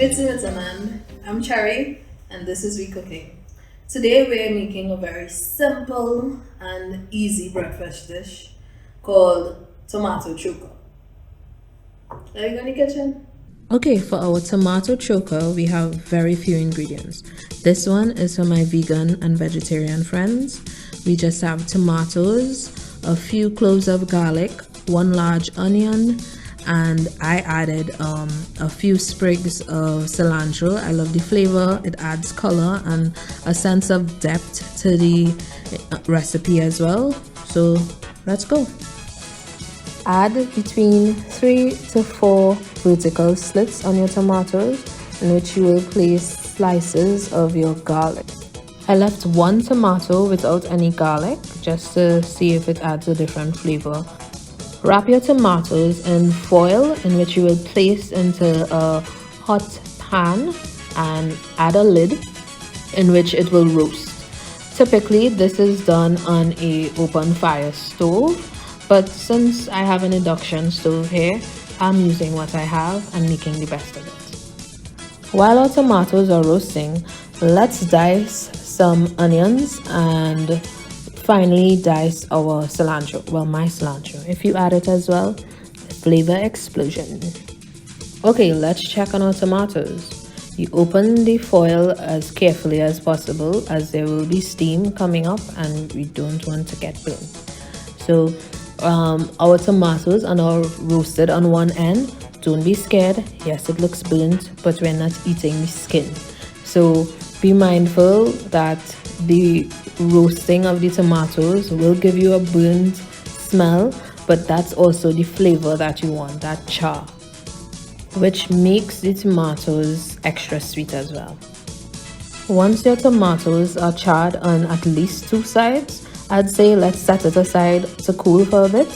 It's Lieutenant. I'm Cherry, and this is We Cooking. Today we're making a very simple and easy breakfast dish called tomato choka. Are you going to the kitchen? Okay, for our tomato choka, we have very few ingredients. This one is for my vegan and vegetarian friends. We just have tomatoes, a few cloves of garlic, one large onion, and I added a few sprigs of cilantro. I love the flavor, it adds color and a sense of depth to the recipe as well. So let's go. Add between 3 to 4 vertical slits on your tomatoes, in which you will place slices of your garlic. I left one tomato without any garlic just to see if it adds a different flavor. Wrap your tomatoes in foil, in which you will place into a hot pan and add a lid in which it will roast. Typically, this is done on an open fire stove, but since I have an induction stove here, I'm using what I have and making the best of it. While our tomatoes are roasting, let's dice some onions and finally dice our cilantro. Well, my cilantro. If you add it as well, flavor explosion. Okay, let's check on our tomatoes. You open the foil as carefully as possible, as there will be steam coming up and we don't want to get burnt. So our tomatoes are now roasted on one end. Don't be scared. Yes, it looks burnt, but we're not eating the skin. So be mindful that the roasting of the tomatoes will give you a burnt smell, but that's also the flavor that you want, that char, which makes the tomatoes extra sweet as well. Once your tomatoes are charred on at least two sides, I'd say let's set it aside to cool for a bit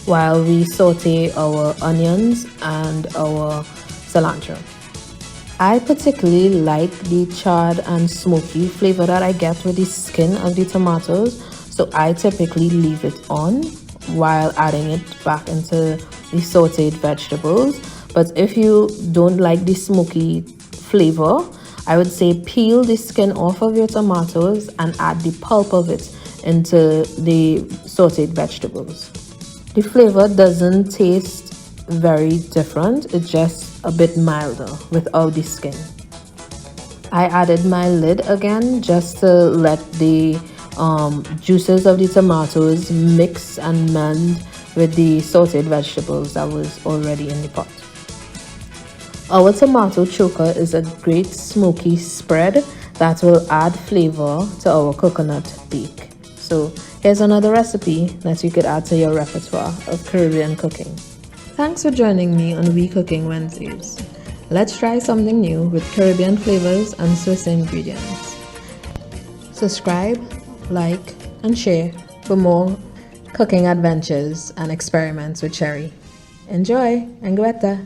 while we saute our onions and our cilantro. I particularly like the charred and smoky flavor that I get with the skin of the tomatoes, so I typically leave it on while adding it back into the sauteed vegetables. But if you don't like the smoky flavor, I would say peel the skin off of your tomatoes and add the pulp of it into the sauteed vegetables. The flavor doesn't taste very different, it's just a bit milder without the skin. I added my lid again just to let the juices of the tomatoes mix and meld with the sauteed vegetables that was already in the pot. Our tomato choka is a great smoky spread that will add flavor to our coconut bake. So here's another recipe that you could add to your repertoire of Caribbean cooking. Thanks for joining me on We Cooking Wednesdays. Let's try something new with Caribbean flavors and Swiss ingredients. Subscribe, like, and share for more cooking adventures and experiments with Cherry. Enjoy and guetta!